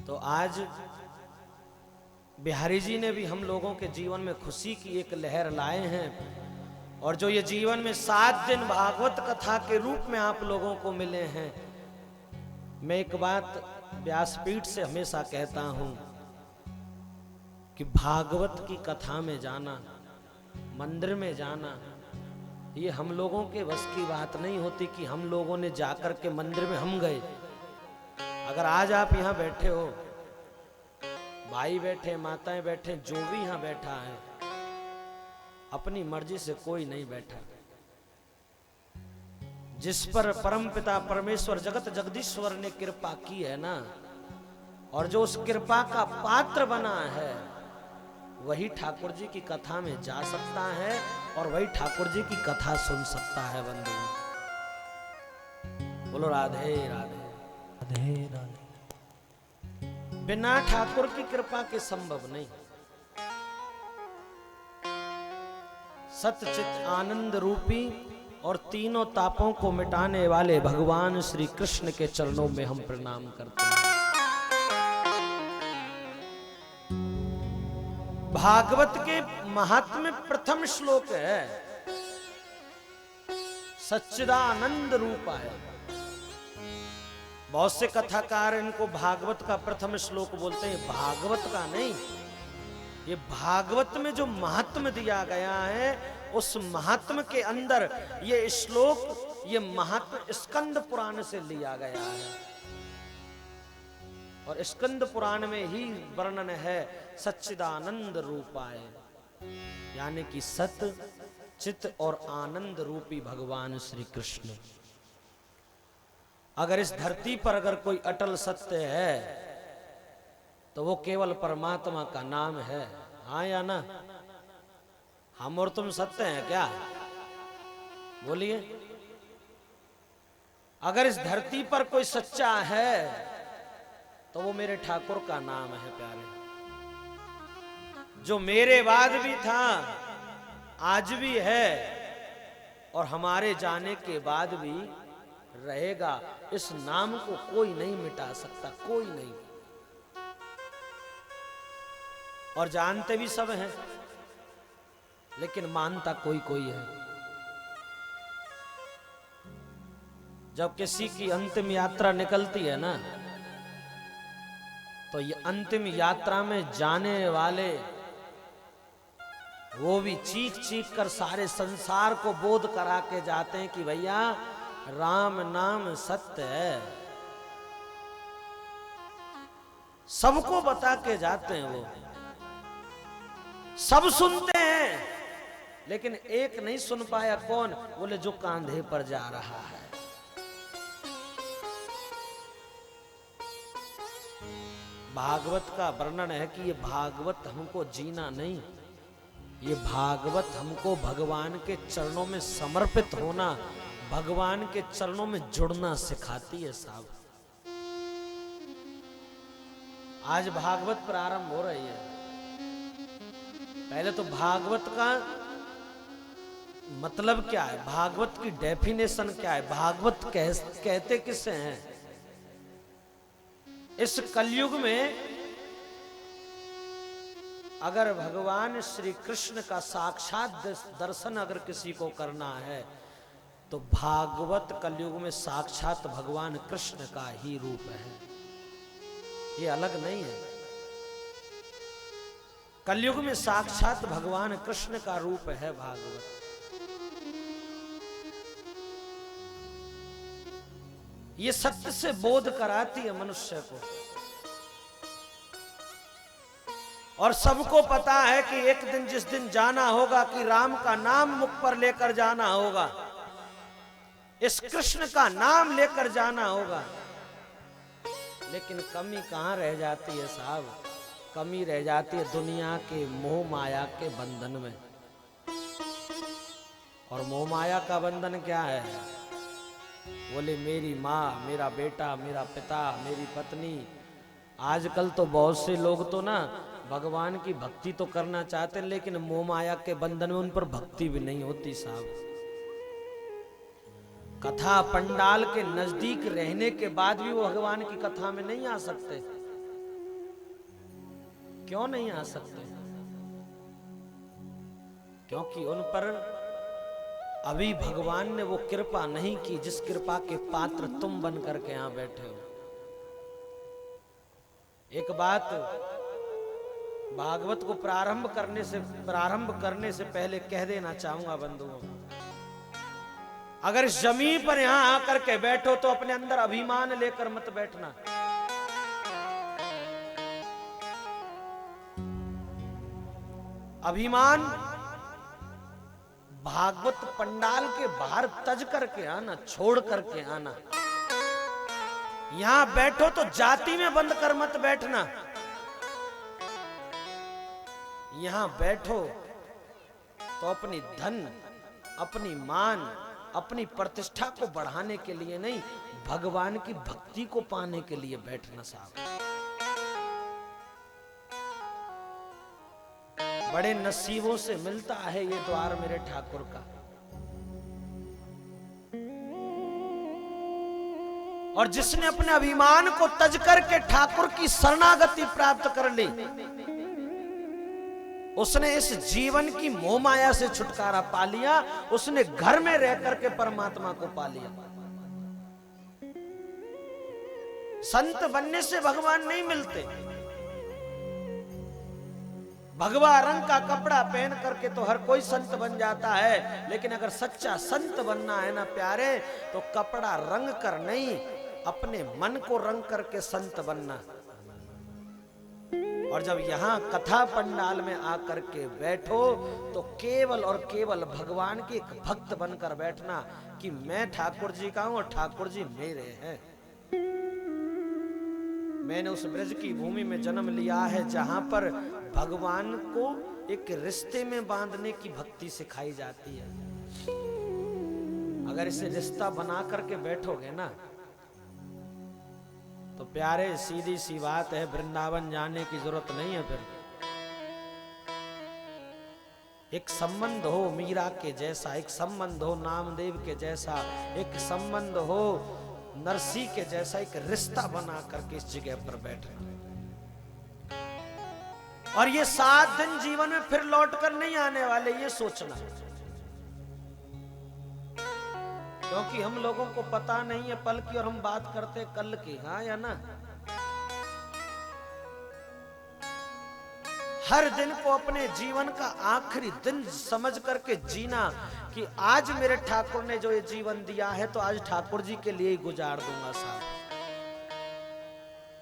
तो आज बिहारी जी ने भी हम लोगों के जीवन में खुशी की एक लहर लाए हैं, और जो ये जीवन में 7 दिन भागवत कथा के रूप में आप लोगों को मिले हैं। मैं एक बात व्यासपीठ से हमेशा कहता हूं कि भागवत की कथा में जाना, मंदिर में जाना, ये हम लोगों के बस की बात नहीं होती कि हम लोगों ने जाकर के मंदिर में हम गए। अगर आज आप यहाँ बैठे हो, भाई बैठे, माताएं बैठे, जो भी यहाँ बैठा है, अपनी मर्जी से कोई नहीं बैठा। जिस पर परमपिता परमेश्वर जगत जगदीश्वर ने कृपा की है ना, और जो उस कृपा का पात्र बना है, वही ठाकुर जी की कथा में जा सकता है और वही ठाकुर जी की कथा सुन सकता है। बंधुओं, बोलो राधे राधे राधे राधे। बिना ठाकुर की कृपा के संभव नहीं। सतचित आनंद रूपी और तीनों तापों को मिटाने वाले भगवान श्री कृष्ण के चरणों में हम प्रणाम करते हैं। भागवत के महात्म्य प्रथम श्लोक है, सच्चिदानंद रूपाय। बहुत से कथाकार इनको भागवत का प्रथम श्लोक बोलते हैं, भागवत का नहीं। ये भागवत में जो महात्म्य दिया गया है, उस महात्म्य के अंदर ये श्लोक, ये महात्म्य स्कंद पुराण से लिया गया है। और स्कंद पुराण में ही वर्णन है सच्चिदानंद रूपाय, यानी कि सत, चित और आनंद रूपी भगवान श्री कृष्ण। अगर इस धरती पर अगर कोई अटल सत्य है तो वो केवल परमात्मा का नाम है। हाँ या ना? हम और तुम सत्य हैं क्या? बोलिए। अगर इस धरती पर कोई सच्चा है तो वो मेरे ठाकुर का नाम है प्यारे। जो मेरे बाद भी था, आज भी है, और हमारे जाने के बाद भी रहेगा। इस नाम को कोई नहीं मिटा सकता, कोई नहीं। और जानते भी सब हैं, लेकिन मानता कोई कोई है। जब किसी की अंतिम यात्रा निकलती है ना, तो ये अंतिम यात्रा में जाने वाले वो भी चीख चीख कर सारे संसार को बोध करा के जाते हैं कि भैया राम नाम सत्य है। सबको बता के जाते हैं। वो सब सुनते हैं, लेकिन एक नहीं सुन पाया। कौन? बोले जो कांधे पर जा रहा है। भागवत का वर्णन है कि ये भागवत हमको जीना नहीं, ये भागवत हमको भगवान के चरणों में समर्पित होना, भगवान के चरणों में जुड़ना सिखाती है साहब। आज भागवत प्रारंभ हो रही है। पहले तो भागवत का मतलब क्या है, भागवत की डेफिनेशन क्या है, भागवत कहते किसे हैं। इस कलयुग में अगर भगवान श्री कृष्ण का साक्षात दर्शन अगर किसी को करना है, तो भागवत कलयुग में साक्षात भगवान कृष्ण का ही रूप है, ये अलग नहीं है। कलयुग में साक्षात भगवान कृष्ण का रूप है भागवत। ये सत्य से बोध कराती है मनुष्य को। और सबको पता है कि एक दिन जिस दिन जाना होगा, कि राम का नाम मुख पर लेकर जाना होगा, इस कृष्ण का नाम लेकर जाना होगा। लेकिन कमी कहां रह जाती है साहब? कमी रह जाती है दुनिया के मोह माया के बंधन में। और मोह माया का बंधन क्या है? बोले मेरी माँ, मेरा बेटा, मेरा पिता, मेरी पत्नी। आजकल तो बहुत से लोग तो ना भगवान की भक्ति तो करना चाहते हैं, लेकिन मोह माया के बंधन में उन पर भक्ति भी नहीं होती साहब। कथा पंडाल के नजदीक रहने के बाद भी वो भगवान की कथा में नहीं आ सकते। क्यों नहीं आ सकते? क्योंकि उन पर अभी भगवान ने वो कृपा नहीं की जिस कृपा के पात्र तुम बन करके यहां बैठे हो। एक बात भागवत को प्रारंभ करने से पहले कह देना चाहूंगा बंधुओं, अगर इस जमीन पर यहां आकर के बैठो तो अपने अंदर अभिमान लेकर मत बैठना। अभिमान भागवत पंडाल के बाहर तज करके आना, छोड़ करके आना। यहां बैठो तो जाति में बंद कर मत बैठना। यहां बैठो तो अपनी धन, अपनी मान, अपनी प्रतिष्ठा को बढ़ाने के लिए नहीं, भगवान की भक्ति को पाने के लिए बैठना साहब। बड़े नसीबों से मिलता है ये द्वार मेरे ठाकुर का। और जिसने अपने अभिमान को तज करके ठाकुर की शरणागति प्राप्त कर ली, उसने इस जीवन की मोह माया से छुटकारा पा लिया। उसने घर में रह करके परमात्मा को पा लिया। संत बनने से भगवान नहीं मिलते। भगवा रंग का कपड़ा पहन करके तो हर कोई संत बन जाता है, लेकिन अगर सच्चा संत बनना है ना प्यारे, तो कपड़ा रंग कर नहीं, अपने मन को रंग करके संत बनना। और जब यहां कथा पंडाल में आकर के बैठो तो केवल और केवल भगवान के एक भक्त बनकर बैठना कि मैं ठाकुर जी का हूं और ठाकुर जी मेरे हैं। मैंने उस ब्रज की भूमि में जन्म लिया है जहां पर भगवान को एक रिश्ते में बांधने की भक्ति सिखाई जाती है। अगर इसे रिश्ता बना करके बैठोगे ना तो प्यारे सीधी सी बात है, वृंदावन जाने की जरूरत नहीं है। फिर एक संबंध हो मीरा के जैसा, एक संबंध हो नामदेव के जैसा, एक संबंध हो नरसी के जैसा, एक रिश्ता बना करके इस जगह पर बैठना। और ये 7 दिन जीवन में फिर लौट कर नहीं आने वाले, ये सोचना। क्योंकि हम लोगों को पता नहीं है पल की और हम बात करते कल की, हाँ या ना। हर दिन को अपने जीवन का आखिरी दिन समझ करके जीना कि आज मेरे ठाकुर ने जो ये जीवन दिया है तो आज ठाकुर जी के लिए ही गुजार दूंगा साहब।